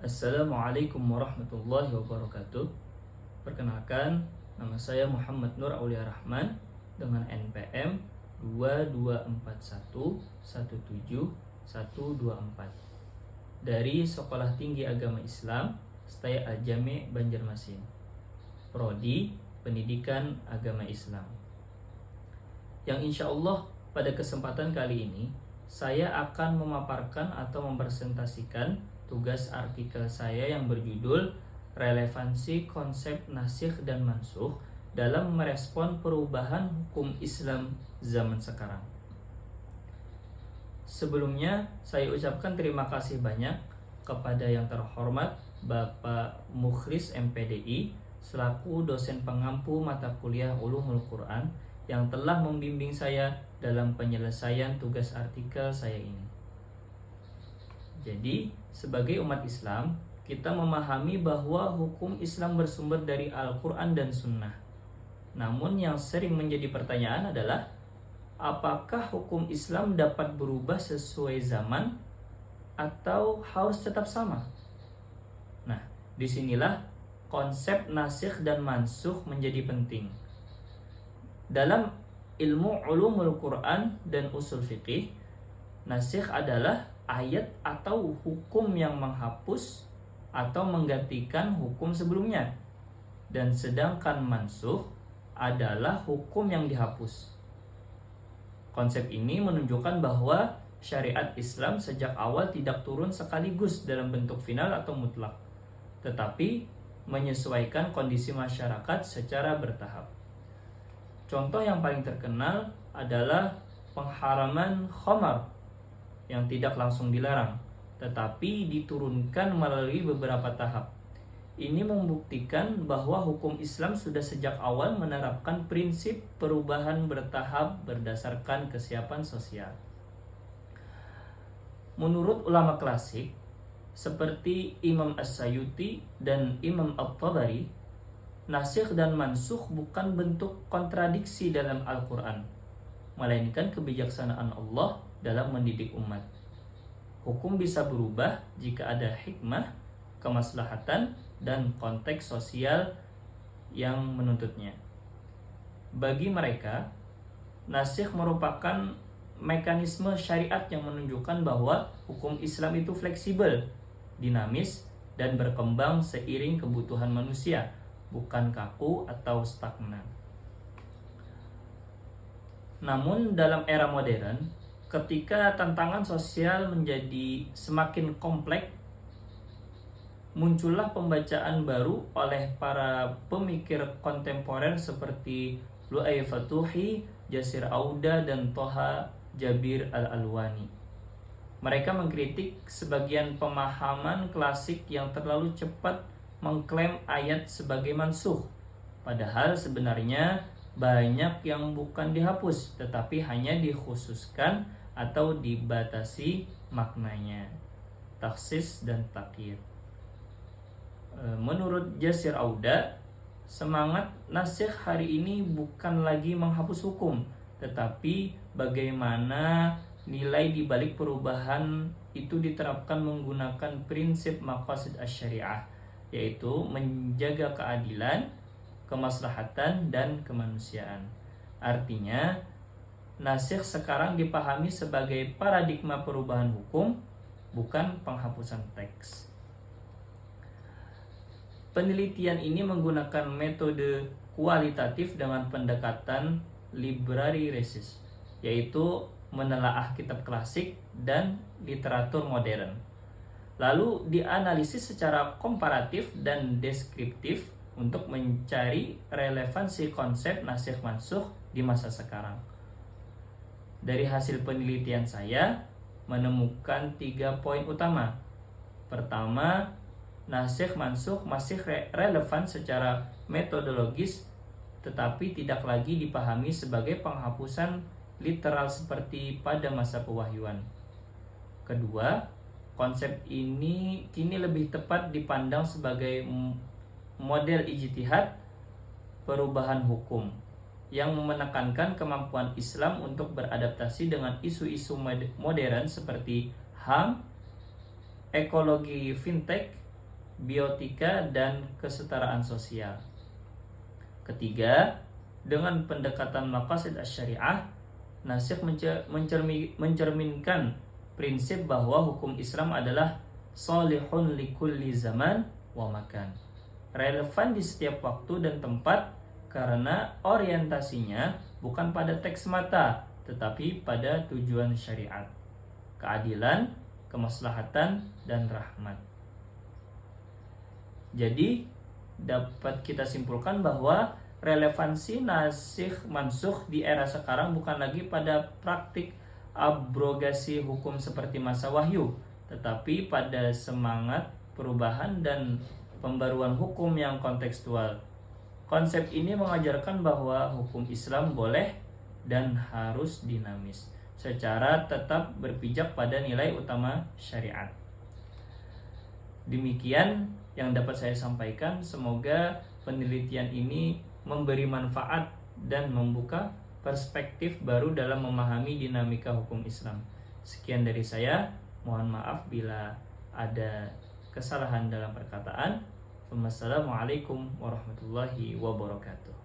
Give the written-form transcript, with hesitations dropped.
Assalamualaikum warahmatullahi wabarakatuh. Perkenalkan, nama saya Muhammad Nur Aulia Rahman dengan NPM 224117124 dari Sekolah Tinggi Agama Islam Staya Al-Jami' Banjarmasin, Prodi Pendidikan Agama Islam. Yang insya Allah pada kesempatan kali ini saya akan memaparkan atau mempresentasikan tugas artikel saya yang berjudul Relevansi Konsep Nasikh dan Mansukh dalam merespon perubahan hukum Islam zaman sekarang. Sebelumnya saya ucapkan terima kasih banyak kepada yang terhormat Bapak Mukhlis MPDI selaku dosen pengampu mata kuliah Ulumul Quran yang telah membimbing saya dalam penyelesaian tugas artikel saya ini. Jadi, sebagai umat Islam, kita memahami bahwa hukum Islam bersumber dari Al-Quran dan Sunnah. Namun yang sering menjadi pertanyaan adalah, apakah hukum Islam dapat berubah sesuai zaman atau harus tetap sama? Nah, disinilah konsep nasikh dan mansukh menjadi penting. Dalam ilmu ulumul Quran dan usul fiqih, nasikh adalah ayat atau hukum yang menghapus atau menggantikan hukum sebelumnya, dan sedangkan mansukh adalah hukum yang dihapus. Konsep ini menunjukkan bahwa syariat Islam sejak awal tidak turun sekaligus dalam bentuk final atau mutlak, tetapi menyesuaikan kondisi masyarakat secara bertahap. Contoh yang paling terkenal adalah pengharaman khamar yang tidak langsung dilarang, tetapi diturunkan melalui beberapa tahap. Ini membuktikan bahwa hukum Islam sudah sejak awal menerapkan prinsip perubahan bertahap berdasarkan kesiapan sosial. Menurut ulama klasik seperti Imam As-Sayuti dan Imam At-Tabari, nasikh dan mansukh bukan bentuk kontradiksi dalam Al-Quran, melainkan kebijaksanaan Allah dalam mendidik umat. Hukum bisa berubah jika ada hikmah, kemaslahatan, dan konteks sosial yang menuntutnya. Bagi mereka, nasikh merupakan mekanisme syariat yang menunjukkan bahwa hukum Islam itu fleksibel, dinamis, dan berkembang seiring kebutuhan manusia, bukan kaku atau stagnan. Namun dalam era modern, ketika tantangan sosial menjadi semakin kompleks, muncullah pembacaan baru oleh para pemikir kontemporer seperti Lu'ay Fatuhi, Jasir Auda, dan Toha Jabir Al-Alwani. Mereka mengkritik sebagian pemahaman klasik yang terlalu cepat mengklaim ayat sebagai mansukh, padahal sebenarnya banyak yang bukan dihapus, tetapi hanya dikhususkan atau dibatasi maknanya, taksis dan takyid. Menurut Jasir Auda, semangat nasikh hari ini bukan lagi menghapus hukum, tetapi bagaimana nilai di balik perubahan itu diterapkan menggunakan prinsip maqasid asy-syariah, yaitu menjaga keadilan, kemaslahatan, dan kemanusiaan. Artinya, nasikh sekarang dipahami sebagai paradigma perubahan hukum, bukan penghapusan teks. Penelitian ini menggunakan metode kualitatif dengan pendekatan library research, yaitu menelaah kitab klasik dan literatur modern, lalu dianalisis secara komparatif dan deskriptif untuk mencari relevansi konsep nasikh mansukh di masa sekarang. Dari hasil penelitian saya menemukan 3 poin utama. Pertama, nasikh mansukh masih relevan secara metodologis, tetapi tidak lagi dipahami sebagai penghapusan literal seperti pada masa pewahyuan. Kedua, konsep ini kini lebih tepat dipandang sebagai model ijtihad perubahan hukum yang menekankan kemampuan Islam untuk beradaptasi dengan isu-isu modern seperti HAM, ekologi fintech, biotika, dan kesetaraan sosial. Ketiga, dengan pendekatan maqasid asy-syariah, nasikh mencerminkan prinsip bahwa hukum Islam adalah shalihun likulli zaman wa makan, relevan di setiap waktu dan tempat karena orientasinya bukan pada teks semata, tetapi pada tujuan syariat, keadilan, kemaslahatan, dan rahmat. Jadi dapat kita simpulkan bahwa relevansi nasikh mansukh di era sekarang bukan lagi pada praktik abrogasi hukum seperti masa wahyu, tetapi pada semangat perubahan dan pembaruan hukum yang kontekstual. Konsep ini mengajarkan bahwa hukum Islam boleh dan harus dinamis, secara tetap berpijak pada nilai utama syariat. Demikian yang dapat saya sampaikan. Semoga penelitian ini memberi manfaat dan membuka perspektif baru dalam memahami dinamika hukum Islam. Sekian dari saya. Mohon maaf bila ada kesalahan dalam perkataan. Wassalamualaikum warahmatullahi wabarakatuh.